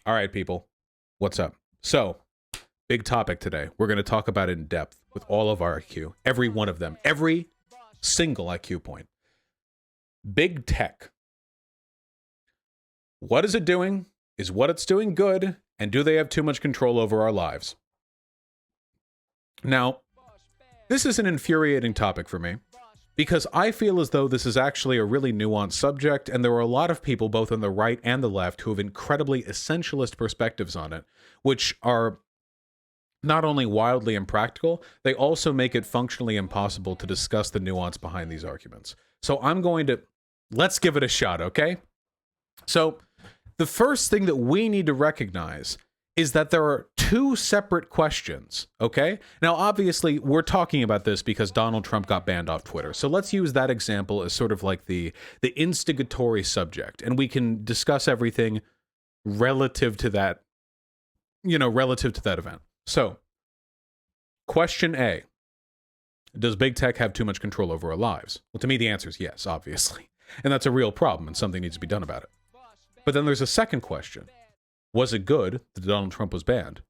All right, people, what's up? So, big topic today. We're going to talk about it in depth with all of our IQ, every one of them, every single IQ point. Big tech. What is it doing? Is what it's doing good? And do they have too much control over our lives? Now, this is an infuriating topic for me because I feel as though this is actually a really nuanced subject, and there are a lot of people, both on the right and the left, who have incredibly essentialist perspectives on it, which are not only wildly impractical, they also make it functionally impossible to discuss the nuance behind these arguments. So let's give it a shot, okay? So the first thing that we need to recognize is that there are two separate questions, okay? Now, obviously, we're talking about this because Donald Trump got banned off Twitter. So let's use that example as sort of like the instigatory subject, and we can discuss everything relative to that, relative to that event. So, question A, does big tech have too much control over our lives? Well, to me, the answer is yes, obviously. And that's a real problem, and something needs to be done about it. But then there's a second question. Was it good that Donald Trump was banned?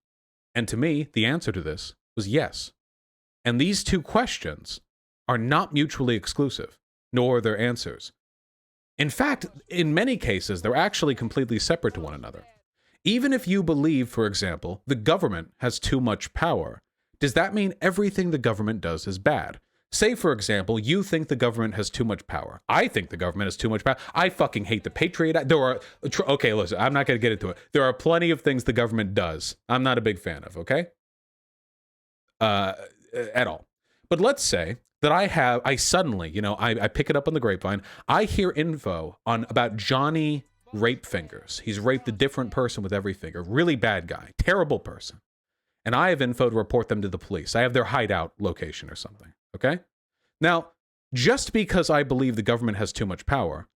And to me, the answer to this was yes. And these two questions are not mutually exclusive, nor are their answers. In fact, in many cases, they're actually completely separate to one another. Even if you believe, for example, the government has too much power, does that mean everything the government does is bad? Say, for example, you think the government has too much power. I think the government has too much power. I fucking hate the Patriot Act. Okay, listen, I'm not going to get into it. There are plenty of things the government does I'm not a big fan of, okay? At all. But let's say that I suddenly, I pick it up on the grapevine. I hear info about Johnny Rape Fingers. He's raped a different person with every finger. Really bad guy. Terrible person. And I have info to report them to the police. I have their hideout location or something. Okay? Now, just because I believe the government has too much power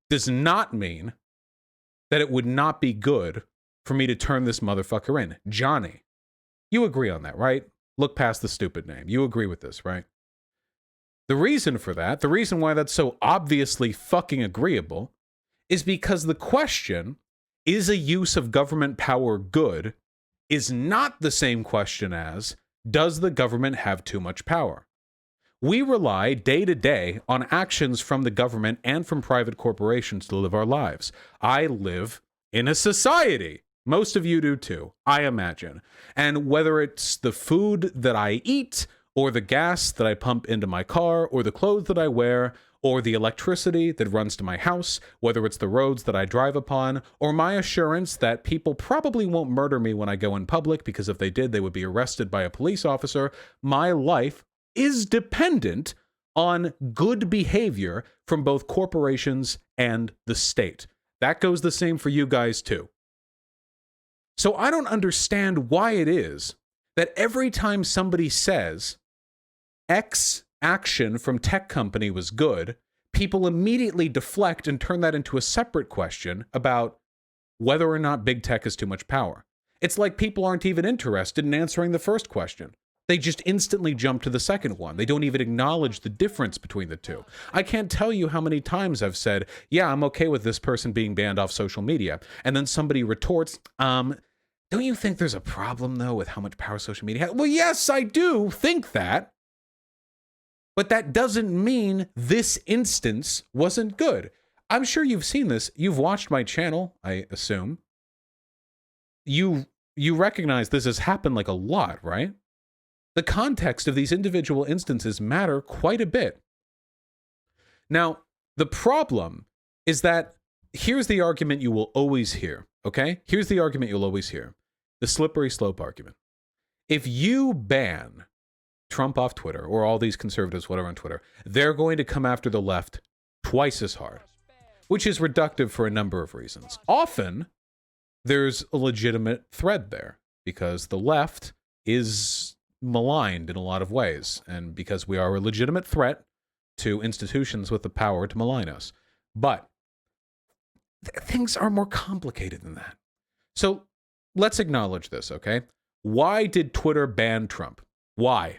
does not mean that it would not be good for me to turn this motherfucker in. Johnny. You agree on that, right? Look past the stupid name. You agree with this, right? The reason for that, the reason why that's so obviously fucking agreeable, is because the question, is a use of government power good, is not the same question as, does the government have too much power? We rely day to day on actions from the government and from private corporations to live our lives. I live in a society. Most of you do too, I imagine. And whether it's the food that I eat, or the gas that I pump into my car, or the clothes that I wear, or the electricity that runs to my house, whether it's the roads that I drive upon, or my assurance that people probably won't murder me when I go in public, because if they did, they would be arrested by a police officer, my life is dependent on good behavior from both corporations and the state. That goes the same for you guys too. So I don't understand why it is that every time somebody says X action from tech company was good, people immediately deflect and turn that into a separate question about whether or not big tech has too much power. It's like people aren't even interested in answering the first question. They just instantly jump to the second one. They don't even acknowledge the difference between the two. I can't tell you how many times I've said, yeah, I'm okay with this person being banned off social media. And then somebody retorts, don't you think there's a problem, though, with how much power social media has? Well, yes, I do think that. But that doesn't mean this instance wasn't good. I'm sure you've seen this. You've watched my channel, I assume. You recognize this has happened like a lot, right? The context of these individual instances matter quite a bit. Now, the problem is that here's the argument you will always hear, okay? Here's the argument you'll always hear. The slippery slope argument. If you ban Trump off Twitter, or all these conservatives, whatever, on Twitter, they're going to come after the left twice as hard, which is reductive for a number of reasons. Often, there's a legitimate thread there because the left is maligned in a lot of ways, and because we are a legitimate threat to institutions with the power to malign us. But things are more complicated than that. So let's acknowledge this, okay? Why did Twitter ban Trump? Why?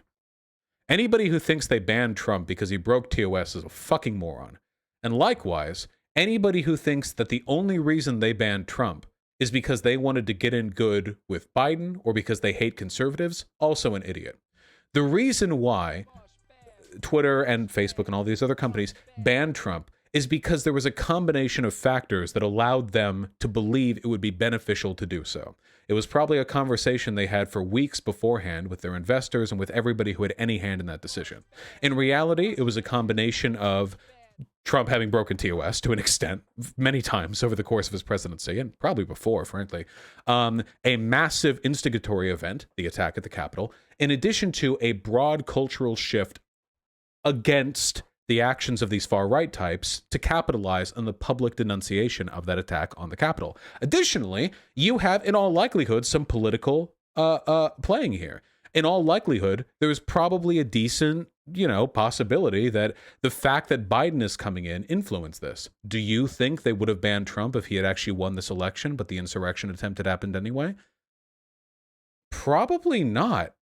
Anybody who thinks they banned Trump because he broke TOS is a fucking moron. And likewise, anybody who thinks that the only reason they banned Trump is because they wanted to get in good with Biden or because they hate conservatives, also an idiot. The reason why Twitter and Facebook and all these other companies banned Trump is because there was a combination of factors that allowed them to believe it would be beneficial to do so. It was probably a conversation they had for weeks beforehand with their investors and with everybody who had any hand in that decision. In reality, it was a combination of Trump having broken TOS to an extent many times over the course of his presidency, and probably before, frankly, a massive instigatory event, the attack at the Capitol, in addition to a broad cultural shift against the actions of these far-right types to capitalize on the public denunciation of that attack on the Capitol. Additionally, you have, in all likelihood, some political playing here. In all likelihood, there's probably a decent, possibility that the fact that Biden is coming in influenced this. Do you think they would have banned Trump if he had actually won this election, but the insurrection attempt had happened anyway? Probably not.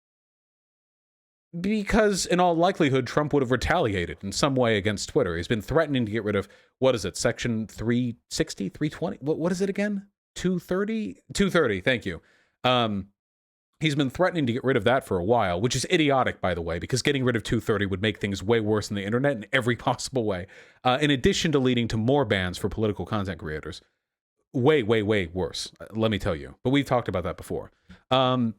Because in all likelihood, Trump would have retaliated in some way against Twitter. He's been threatening to get rid of, what is it, Section 360, 320? What is it again? 230? 230, thank you. He's been threatening to get rid of that for a while, which is idiotic, by the way, because getting rid of 230 would make things way worse on the internet in every possible way, in addition to leading to more bans for political content creators. Way, way, way worse, let me tell you. But we've talked about that before. And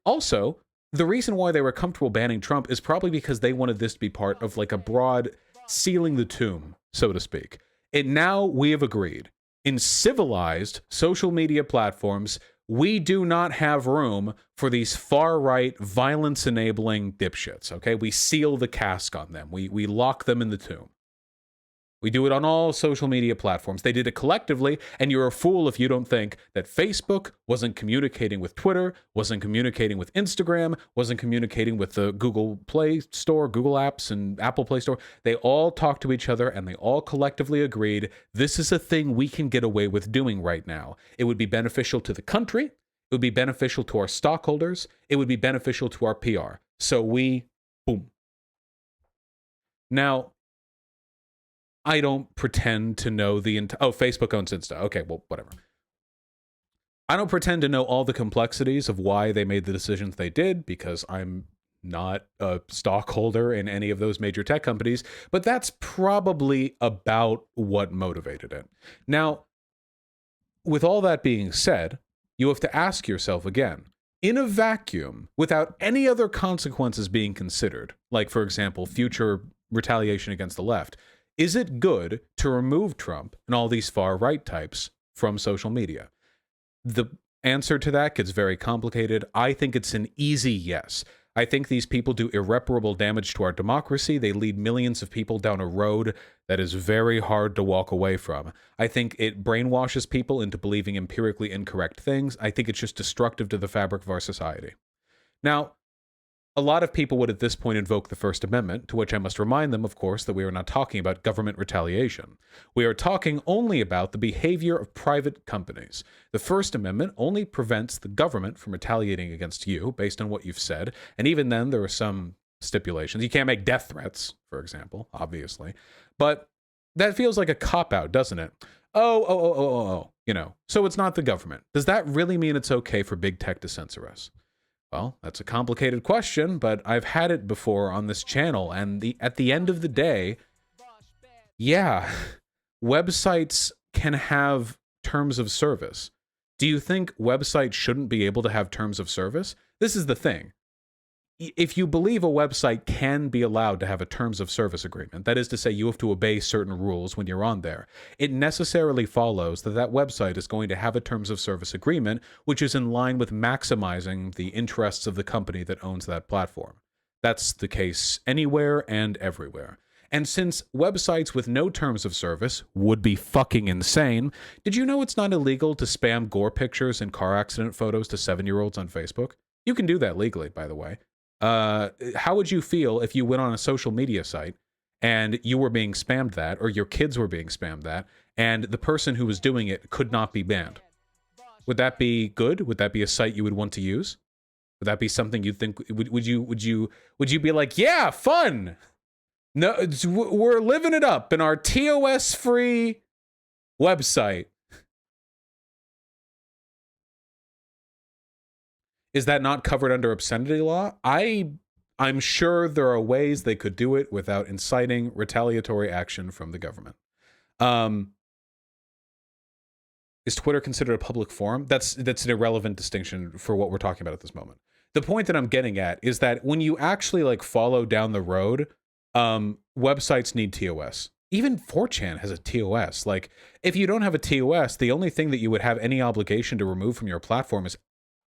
also, the reason why they were comfortable banning Trump is probably because they wanted this to be part of like a broad sealing the tomb, so to speak. And now we have agreed, in civilized social media platforms, we do not have room for these far-right, violence-enabling dipshits, okay? We seal the cask on them. We lock them in the tomb. We do it on all social media platforms. They did it collectively, and you're a fool if you don't think that Facebook wasn't communicating with Twitter, wasn't communicating with Instagram, wasn't communicating with the Google Play Store, Google Apps, and Apple Play Store. They all talked to each other, and they all collectively agreed, this is a thing we can get away with doing right now. It would be beneficial to the country. It would be beneficial to our stockholders. It would be beneficial to our PR. So boom. Now, I don't pretend to know Facebook owns Insta. Okay, well, whatever. I don't pretend to know all the complexities of why they made the decisions they did, because I'm not a stockholder in any of those major tech companies, but that's probably about what motivated it. Now, with all that being said, you have to ask yourself again, in a vacuum, without any other consequences being considered, like, for example, future retaliation against the left, is it good to remove Trump and all these far-right types from social media? The answer to that gets very complicated. I think it's an easy yes. I think these people do irreparable damage to our democracy. They lead millions of people down a road that is very hard to walk away from. I think it brainwashes people into believing empirically incorrect things. I think it's just destructive to the fabric of our society. Now, a lot of people would at this point invoke the First Amendment, to which I must remind them, of course, that we are not talking about government retaliation. We are talking only about the behavior of private companies. The First Amendment only prevents the government from retaliating against you based on what you've said, and even then there are some stipulations. You can't make death threats, for example, obviously. But that feels like a cop-out, doesn't it? Oh, so it's not the government. Does that really mean it's okay for big tech to censor us? Well, that's a complicated question, but I've had it before on this channel, and at the end of the day, yeah, websites can have terms of service. Do you think websites shouldn't be able to have terms of service? This is the thing. If you believe a website can be allowed to have a terms of service agreement, that is to say you have to obey certain rules when you're on there, it necessarily follows that that website is going to have a terms of service agreement which is in line with maximizing the interests of the company that owns that platform. That's the case anywhere and everywhere. And since websites with no terms of service would be fucking insane, did you know it's not illegal to spam gore pictures and car accident photos to 7-year-olds on Facebook? You can do that legally, by the way. How would you feel if you went on a social media site and you were being spammed that, or your kids were being spammed that, and the person who was doing it could not be banned? Would that be good? Would that be a site you would want to use? Would that be something you'd think, would you be like, yeah, fun? No, we're living it up in our TOS free website. Is that not covered under obscenity law? I'm sure there are ways they could do it without inciting retaliatory action from the government. Is Twitter considered a public forum? That's an irrelevant distinction for what we're talking about at this moment. The point that I'm getting at is that when you actually like follow down the road, websites need TOS. Even 4chan has a TOS. Like, if you don't have a TOS, the only thing that you would have any obligation to remove from your platform is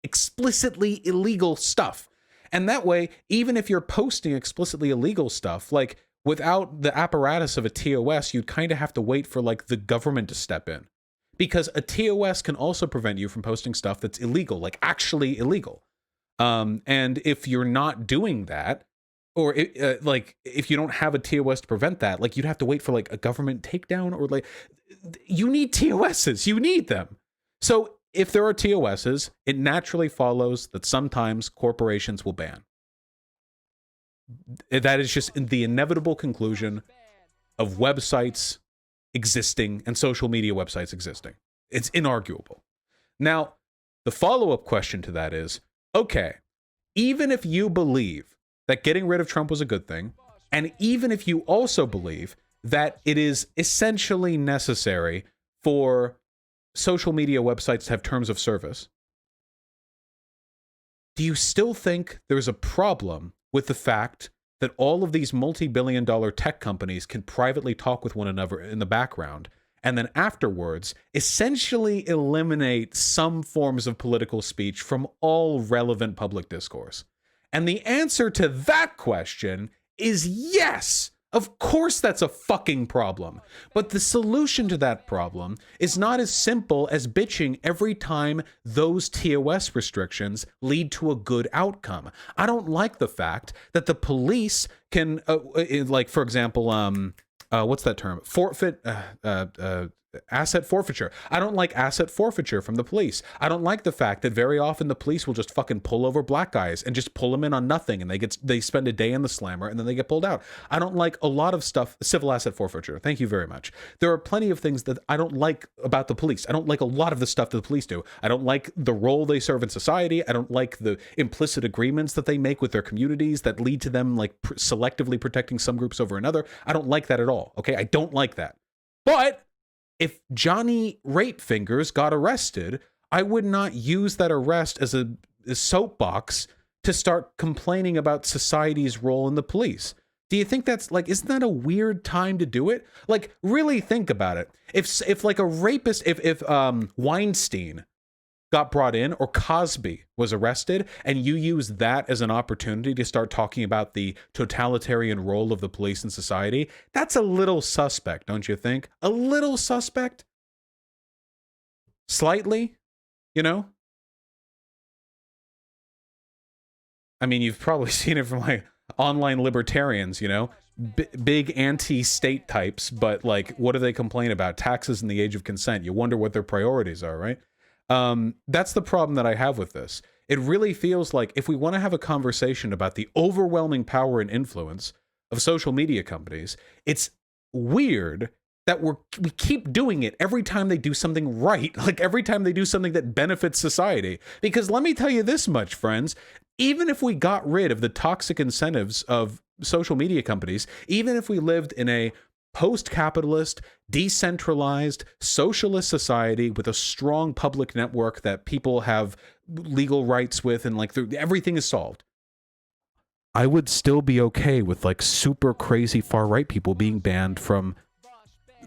explicitly illegal stuff. And that way, even if you're posting explicitly illegal stuff, like without the apparatus of a TOS, you'd kind of have to wait for like the government to step in. Because a TOS can also prevent you from posting stuff that's illegal, like actually illegal. And if you're not doing that, or like if you don't have a TOS to prevent that, like you'd have to wait for like a government takedown, or like you need TOSs, you need them. So if there are TOSs, it naturally follows that sometimes corporations will ban. That is just the inevitable conclusion of websites existing and social media websites existing. It's inarguable. Now, the follow-up question to that is, okay, even if you believe that getting rid of Trump was a good thing, and even if you also believe that it is essentially necessary for social media websites to have terms of service, do you still think there's a problem with the fact that all of these multi-billion-dollar tech companies can privately talk with one another in the background, and then afterwards essentially eliminate some forms of political speech from all relevant public discourse? And the answer to that question is yes. Of course that's a fucking problem. But the solution to that problem is not as simple as bitching every time those TOS restrictions lead to a good outcome. I don't like the fact that the police can, like, for example, what's that term? Asset forfeiture. I don't like asset forfeiture from the police. I don't like the fact that very often the police will just fucking pull over black guys and just pull them in on nothing, and they spend a day in the slammer and then they get pulled out. I don't like a lot of stuff. Civil asset forfeiture. Thank you very much. There are plenty of things that I don't like about the police. I don't like a lot of the stuff that the police do. I don't like the role they serve in society. I don't like the implicit agreements that they make with their communities that lead to them like selectively protecting some groups over another. I don't like that at all. Okay, I don't like that. But if Johnny Rape Fingers got arrested, I would not use that arrest as a soapbox to start complaining about society's role in the police. Do you think that's like, isn't that a weird time to do it? Like, really think about it. If like a rapist, if Weinstein got brought in, or Cosby was arrested, and you use that as an opportunity to start talking about the totalitarian role of the police in society, that's a little suspect, don't you think? A little suspect? Slightly, you know? I mean, you've probably seen it from like online libertarians, you know? Big anti-state types, but like, what do they complain about? Taxes in the age of consent. You wonder what their priorities are, right? That's the problem that I have with this. It really feels like if we want to have a conversation about the overwhelming power and influence of social media companies, it's weird that we keep doing it every time they do something right, like every time they do something that benefits society. Because let me tell you this much, friends, even if we got rid of the toxic incentives of social media companies, even if we lived in a post-capitalist, decentralized, socialist society with a strong public network that people have legal rights with, and like everything is solved, I would still be okay with like super crazy far-right people being banned from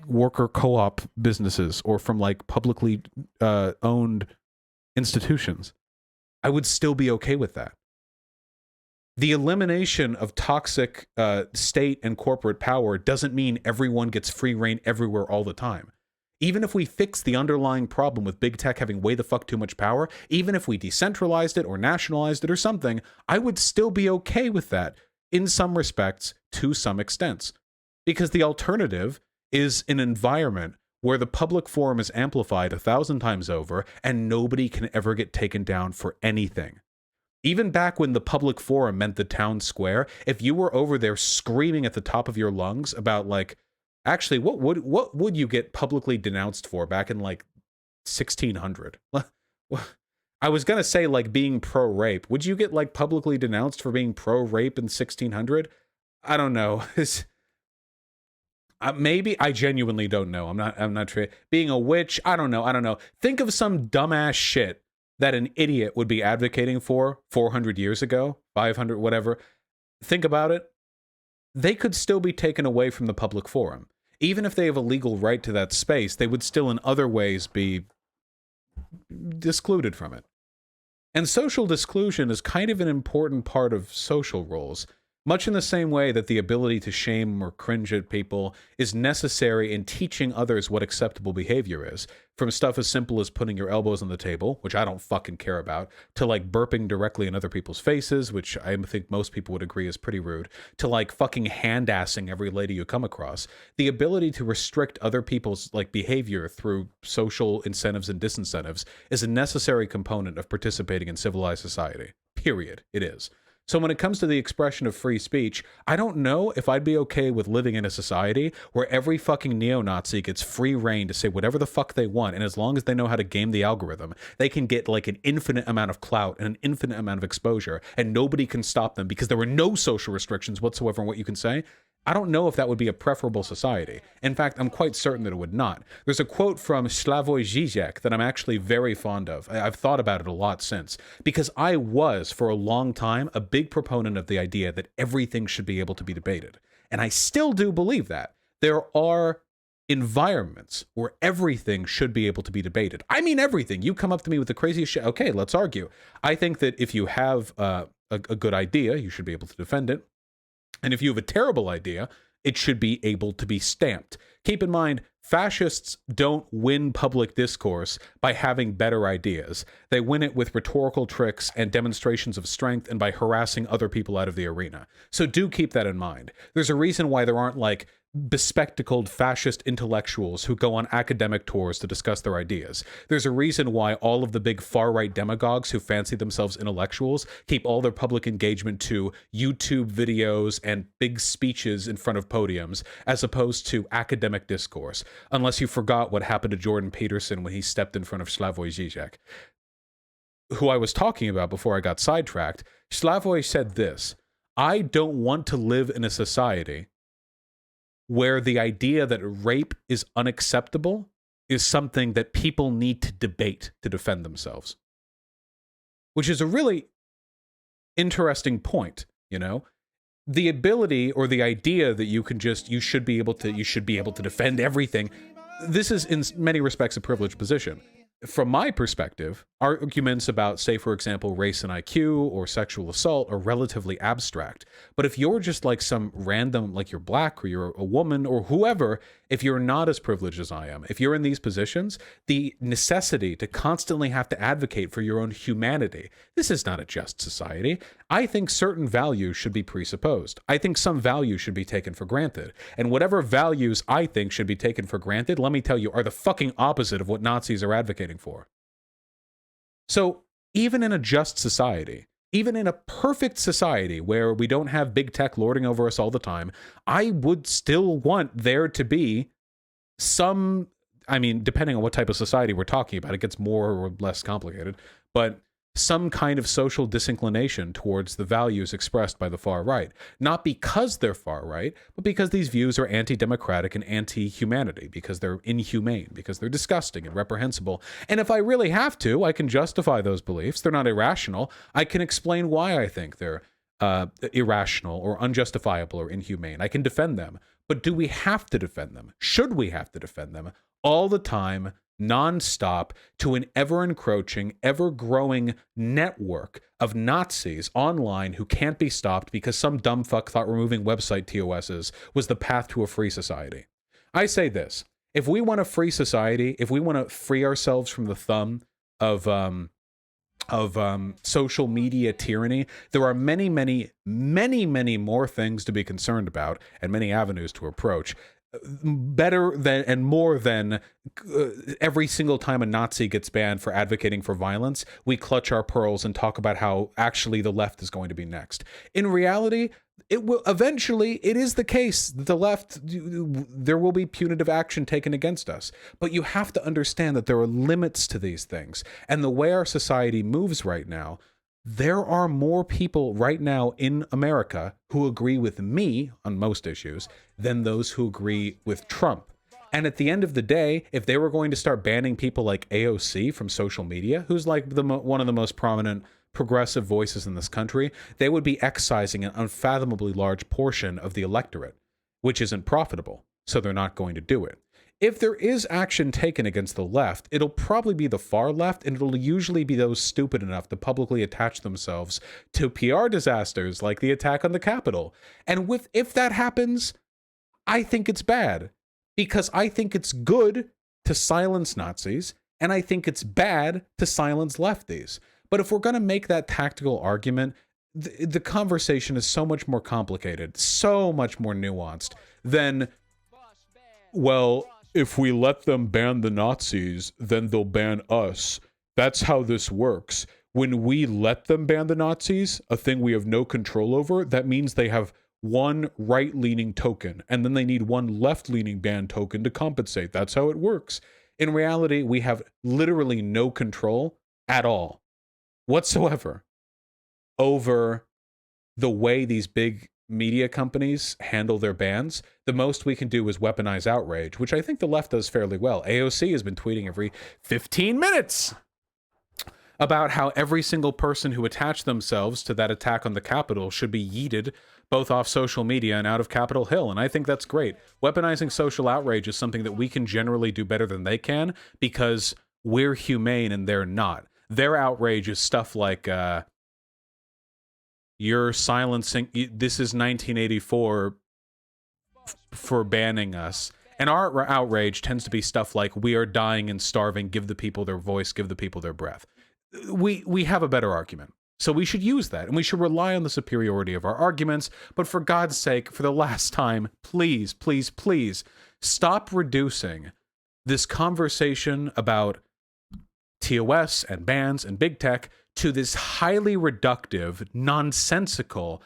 worker co-op businesses or from like publicly owned institutions. I would still be okay with that. The elimination of toxic state and corporate power doesn't mean everyone gets free reign everywhere all the time. Even if we fix the underlying problem with big tech having way the fuck too much power, even if we decentralized it or nationalized it or something, I would still be okay with that in some respects to some extents. Because the alternative is an environment where the public forum is amplified 1,000 times over and nobody can ever get taken down for anything. Even back when the public forum meant the town square, if you were over there screaming at the top of your lungs about like, actually, what would you get publicly denounced for back in like 1600? I was gonna say like being pro-rape. Would you get like publicly denounced for being pro-rape in 1600? I don't know. Maybe. I genuinely don't know. I'm not sure. Being a witch, I don't know. Think of some dumbass shit that an idiot would be advocating for 400 years ago, 500, whatever. Think about it. They could still be taken away from the public forum. Even if they have a legal right to that space, they would still in other ways be discluded from it. And social disclusion is kind of an important part of social roles, much in the same way that the ability to shame or cringe at people is necessary in teaching others what acceptable behavior is, from stuff as simple as putting your elbows on the table, which I don't fucking care about, to like burping directly in other people's faces, which I think most people would agree is pretty rude, to like fucking hand-assing every lady you come across. The ability to restrict other people's like behavior through social incentives and disincentives is a necessary component of participating in civilized society. Period. It is. So when it comes to the expression of free speech, I don't know if I'd be okay with living in a society where every fucking neo-Nazi gets free reign to say whatever the fuck they want, and as long as they know how to game the algorithm, they can get like an infinite amount of clout and an infinite amount of exposure, and nobody can stop them because there were no social restrictions whatsoever on what you can say. I don't know if that would be a preferable society. In fact, I'm quite certain that it would not. There's a quote from Slavoj Žižek that I'm actually very fond of. I've thought about it a lot since, because I was, for a long time, a big proponent of the idea that everything should be able to be debated. And I still do believe that. There are environments where everything should be able to be debated. I mean everything. You come up to me with the craziest shit. Okay, let's argue. I think that if you have a good idea, you should be able to defend it. And if you have a terrible idea, it should be able to be stamped. Keep in mind, fascists don't win public discourse by having better ideas. They win it with rhetorical tricks and demonstrations of strength and by harassing other people out of the arena. So do keep that in mind. There's a reason why there aren't like bespectacled fascist intellectuals who go on academic tours to discuss their ideas. There's a reason why all of the big far-right demagogues who fancy themselves intellectuals keep all their public engagement to YouTube videos and big speeches in front of podiums, as opposed to academic discourse, unless you forgot what happened to Jordan Peterson when he stepped in front of Slavoj Žižek, who I was talking about before I got sidetracked. Slavoj said this: I don't want to live in a society where the idea that rape is unacceptable is something that people need to debate to defend themselves. Which is a really interesting point, you know? The ability or the idea that you should be able to defend everything. This is in many respects a privileged position. From my perspective, arguments about, say, for example, race and IQ or sexual assault are relatively abstract. But if you're just like some random, like you're black or you're a woman or whoever, if you're not as privileged as I am, if you're in these positions, the necessity to constantly have to advocate for your own humanity, this is not a just society. I think certain values should be presupposed. I think some values should be taken for granted. And whatever values I think should be taken for granted, let me tell you, are the fucking opposite of what Nazis are advocating for. So even in a just society, even in a perfect society where we don't have big tech lording over us all the time, I would still want there to be some, I mean, depending on what type of society we're talking about, it gets more or less complicated, but some kind of social disinclination towards the values expressed by the far right. Not because they're far right, but because these views are anti-democratic and anti-humanity, because they're inhumane, because they're disgusting and reprehensible. And if I really have to, I can justify those beliefs. They're not irrational. I can explain why I think they're irrational or unjustifiable or inhumane. I can defend them. But do we have to defend them? Should we have to defend them all the time, non-stop, to an ever-encroaching, ever-growing network of Nazis online who can't be stopped because some dumb fuck thought removing website TOSs was the path to a free society? I say this: if we want a free society, if we want to free ourselves from the thumb of social media tyranny, there are many, many, many, many more things to be concerned about and many avenues to approach. better than and more than every single time a Nazi gets banned for advocating for violence, we clutch our pearls and talk about how actually the left is going to be next. In reality, it will eventually, it is the case that the left, there will be punitive action taken against us. But you have to understand that there are limits to these things. And the way our society moves right now, there are more people right now in America who agree with me on most issues than those who agree with Trump. And at the end of the day, if they were going to start banning people like AOC from social media, who's like one of the most prominent progressive voices in this country, they would be excising an unfathomably large portion of the electorate, which isn't profitable. So they're not going to do it. If there is action taken against the left, it'll probably be the far left, and it'll usually be those stupid enough to publicly attach themselves to PR disasters like the attack on the Capitol. And if that happens, I think it's bad, because I think it's good to silence Nazis, and I think it's bad to silence lefties. But if we're going to make that tactical argument, the conversation is so much more complicated, so much more nuanced than, well, if we let them ban the Nazis, then they'll ban us. That's how this works. When we let them ban the Nazis, a thing we have no control over, that means they have one right-leaning token, and then they need one left-leaning ban token to compensate. That's how it works. In reality, we have literally no control at all, whatsoever, over the way these big media companies handle their bans. The most we can do is weaponize outrage, which I think the left does fairly well. AOC has been tweeting every 15 minutes about how every single person who attached themselves to that attack on the Capitol should be yeeted both off social media and out of Capitol Hill. And I think that's great. Weaponizing social outrage is something that we can generally do better than they can, because we're humane and they're not. Their outrage is stuff like, you're silencing, this is 1984 for banning us. And our outrage tends to be stuff like, we are dying and starving, give the people their voice, give the people their breath. We have a better argument. So we should use that, and we should rely on the superiority of our arguments. But for God's sake, for the last time, please, please, please stop reducing this conversation about TOS and bans and big tech to this highly reductive, nonsensical,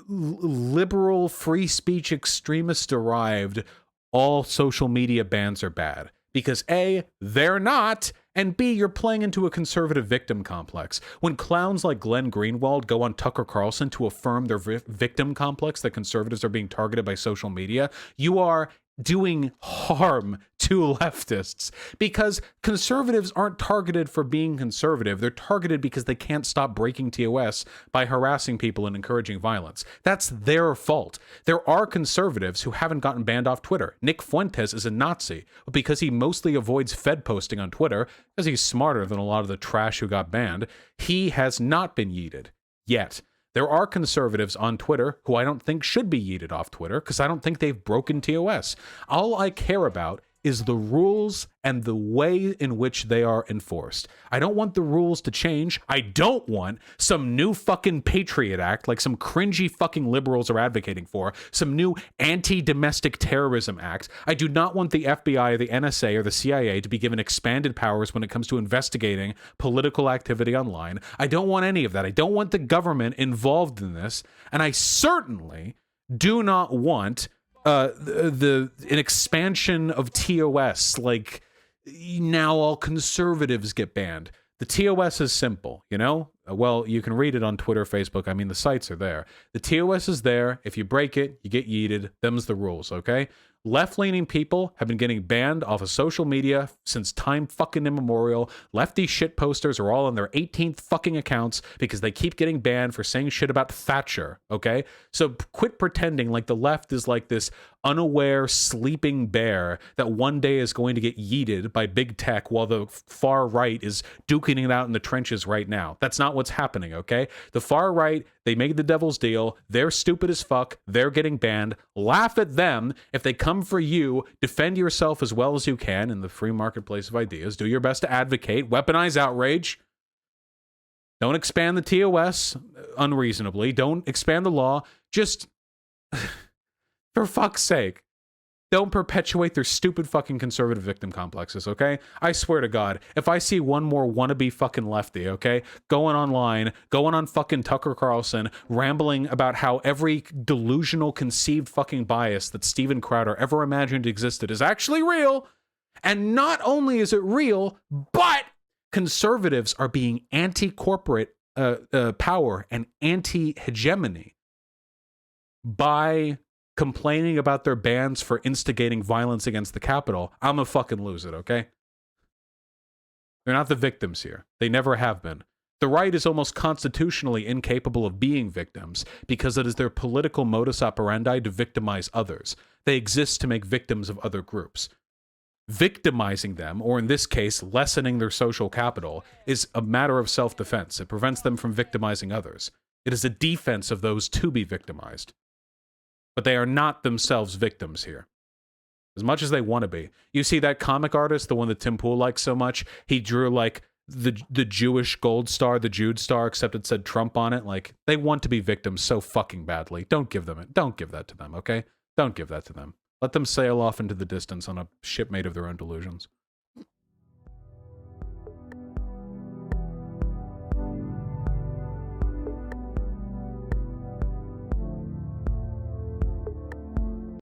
liberal, free speech, extremist-derived, all social media bans are bad. Because A, they're not, and B, you're playing into a conservative victim complex. When clowns like Glenn Greenwald go on Tucker Carlson to affirm their victim complex that conservatives are being targeted by social media, you are doing harm to leftists, because conservatives aren't targeted for being conservative. They're targeted because they can't stop breaking TOS by harassing people and encouraging violence. That's their fault. There are conservatives who haven't gotten banned off Twitter. Nick Fuentes is a Nazi because he mostly avoids Fed posting on Twitter, because he's smarter than a lot of the trash who got banned. He has not been yeeted yet. There are conservatives on Twitter who I don't think should be yeeted off Twitter, because I don't think they've broken TOS. All I care about is the rules and the way in which they are enforced. I don't want the rules to change. I don't want some new fucking Patriot Act like some cringy fucking liberals are advocating for, some new anti-domestic terrorism act. I do not want the FBI or the NSA or the CIA to be given expanded powers when it comes to investigating political activity online. I don't want any of that. I don't want the government involved in this. And I certainly do not want an expansion of TOS, like now all conservatives get banned. The TOS is simple, you know? Well, you can read it on Twitter, Facebook. I mean, the sites are there. The TOS is there. If you break it, you get yeeted. Them's the rules, okay? Left-leaning people have been getting banned off of social media since time fucking immemorial. Lefty shit posters are all on their 18th fucking accounts because they keep getting banned for saying shit about Thatcher, okay? So quit pretending like the left is like this unaware sleeping bear that one day is going to get yeeted by big tech while the far right is duking it out in the trenches right now. That's not what's happening, okay? The far right, they made the devil's deal. They're stupid as fuck. They're getting banned. Laugh at them. If they come for you, defend yourself as well as you can in the free marketplace of ideas. Do your best to advocate. Weaponize outrage. Don't expand the TOS unreasonably. Don't expand the law. Just, for fuck's sake, Don't perpetuate their stupid fucking conservative victim complexes, okay? I swear to God, if I see one more wannabe fucking lefty, okay, going online, going on fucking Tucker Carlson, rambling about how every delusional conceived fucking bias that Steven Crowder ever imagined existed is actually real, and not only is it real, but conservatives are being anti-corporate power and anti-hegemony by complaining about their bans for instigating violence against the Capitol, I'm gonna fucking lose it, okay? They're not the victims here. They never have been. The right is almost constitutionally incapable of being victims because it is their political modus operandi to victimize others. They exist to make victims of other groups. Victimizing them, or in this case, lessening their social capital, is a matter of self-defense. It prevents them from victimizing others. It is a defense of those to be victimized. But they are not themselves victims here, as much as they want to be. You see that comic artist, the one that Tim Pool likes so much, he drew like the Jewish gold star, the Jude star, except it said Trump on it. Like, they want to be victims so fucking badly. Don't give them it. Don't give that to them, okay? Don't give that to them. Let them sail off into the distance on a ship made of their own delusions.